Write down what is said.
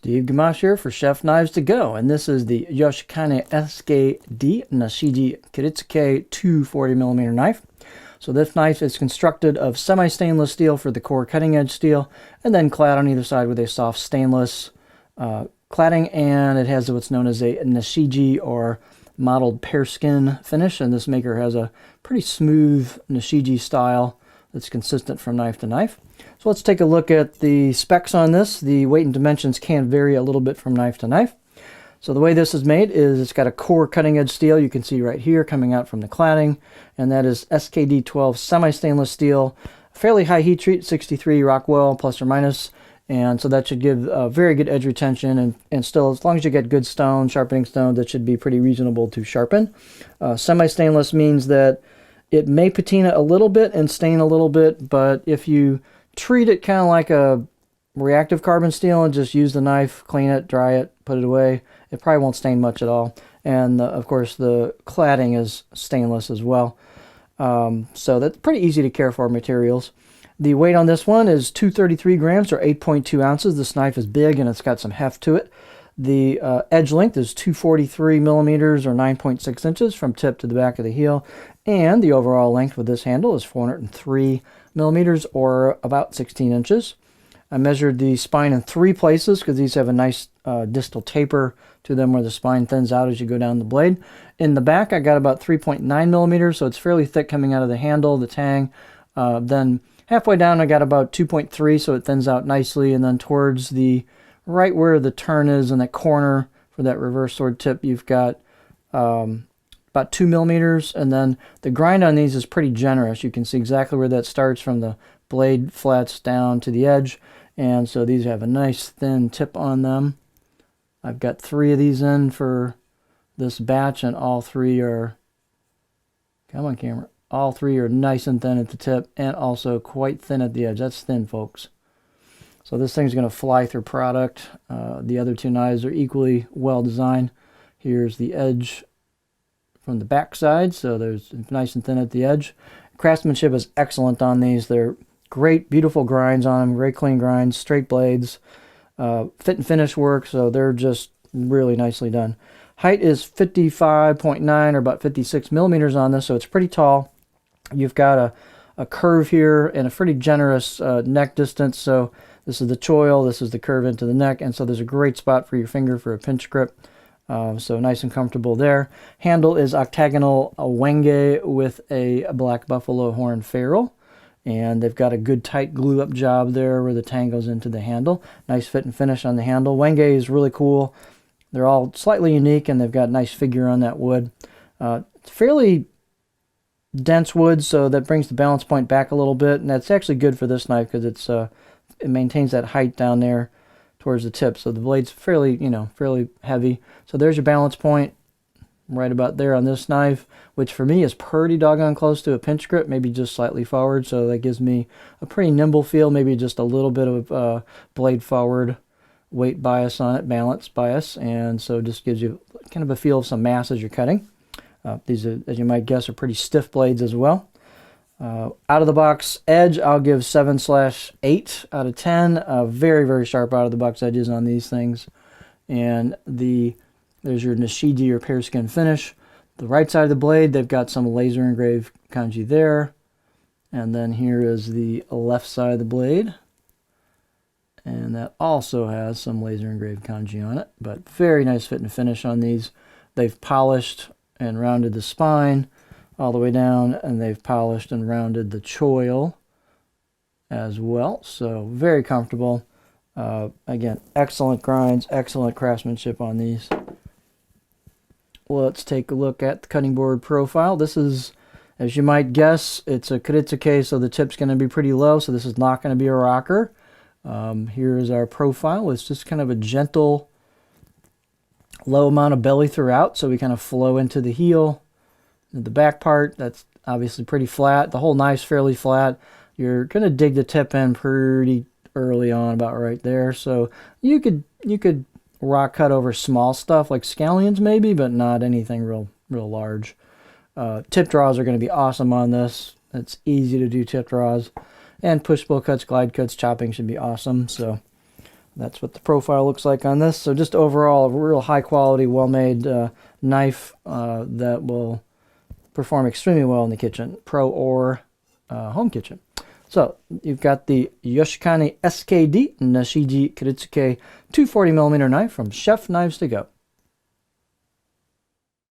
Steve Gamache here for Chef Knives to Go, and this is the Yoshikane SKD Nashiji Kiritsuke 240mm knife. So this knife is constructed of semi-stainless steel for the core cutting edge steel, and then clad on either side with a soft stainless cladding, and it has what's known as a Nashiji or mottled pear skin finish, and this maker has a pretty smooth Nashiji style that's consistent from knife to knife. So let's take a look at the specs on this. The weight and dimensions can vary a little bit from knife to knife. So the way this is made is it's got a core cutting edge steel you can see right here coming out from the cladding, and that is SKD 12 semi-stainless steel, fairly high heat treat, 63 Rockwell plus or minus, and so that should give very good edge retention, and still, as long as you get good stone, sharpening stone, that should be pretty reasonable to sharpen. Semi-stainless means that it may patina a little bit and stain a little bit, but if you treat it kind of like a reactive carbon steel and just use the knife, clean it, dry it, put it away, it probably won't stain much at all. And of course the cladding is stainless as well. So that's pretty easy to care for materials. The weight on this one is 233 grams or 8.2 ounces. This knife is big and it's got some heft to it. The edge length is 243 millimeters or 9.6 inches from tip to the back of the heel. And the overall length with this handle is 403 millimeters or about 16 inches. I measured the spine in 3 places because these have a nice distal taper to them where the spine thins out as you go down the blade. In the back I got about 3.9 millimeters, so it's fairly thick coming out of the handle, the tang. Then halfway down I got about 2.3, so it thins out nicely, and then towards the right where the turn is in that corner for that reverse sword tip you've got about 2 millimeters, and then the grind on these is pretty generous. You can see exactly where that starts from the blade flats down to the edge, and so these have a nice thin tip on them. I've got 3 of these in for this batch, and all 3 are, come on camera, all 3 are nice and thin at the tip and also quite thin at the edge. That's thin, folks. So this thing's going to fly through product. The other 2 knives are equally well designed. Here's the edge from the back side, so there's nice and thin at the edge. Craftsmanship is excellent on these. They're great, beautiful grinds on them, very clean grinds, straight blades, fit and finish work, so they're just really nicely done. Height is 55.9 or about 56 millimeters on this, so it's pretty tall. You've got a curve here and a pretty generous neck distance, so this is the choil, this is the curve into the neck, and so there's a great spot for your finger for a pinch grip. So nice and comfortable there. Handle is octagonal wenge with a black buffalo horn ferrule, and they've got a good tight glue up job there where the tang goes into the handle. Nice fit and finish on the handle. Wenge is really cool. They're all slightly unique, and they've got nice figure on that wood. It's fairly dense wood, so that brings the balance point back a little bit, and that's actually good for this knife because it maintains that height down there towards the tip, so the blade's fairly, fairly heavy. So there's your balance point right about there on this knife, which for me is pretty doggone close to a pinch grip, maybe just slightly forward, so that gives me a pretty nimble feel, maybe just a little bit of blade forward weight bias on it, balance bias, and so just gives you kind of a feel of some mass as you're cutting. These, as you might guess, are pretty stiff blades as well. Out of the box edge, I'll give 7/8 out of 10. Very, very sharp out of the box edges on these things. And there's your Nashiji or pear skin finish. The right side of the blade, they've got some laser engraved kanji there. And then here is the left side of the blade. And that also has some laser engraved kanji on it. But very nice fit and finish on these. They've polished and rounded the spine all the way down, and they've polished and rounded the choil as well, so very comfortable. Again, excellent grinds, excellent craftsmanship on these. Let's take a look at the cutting board profile. This is, as you might guess, it's a Kiritsuke, so the tip's going to be pretty low, so this is not going to be a rocker. Here is our profile. It's just kind of a gentle low amount of belly throughout, so we kind of flow into the heel. The back part, that's obviously pretty flat. The whole knife's fairly flat. You're going to dig the tip in pretty early on, about right there. So you could rock cut over small stuff like scallions maybe, but not anything real large. Tip draws are going to be awesome on this. It's easy to do tip draws. And push-pull cuts, glide cuts, chopping should be awesome. So That's what the profile looks like on this. So just overall, a real high quality, well-made knife that will perform extremely well in the kitchen, pro or home kitchen. So you've got the Yoshikane SKD Nashiji Kiritsuke 240mm knife from Chef Knives to Go.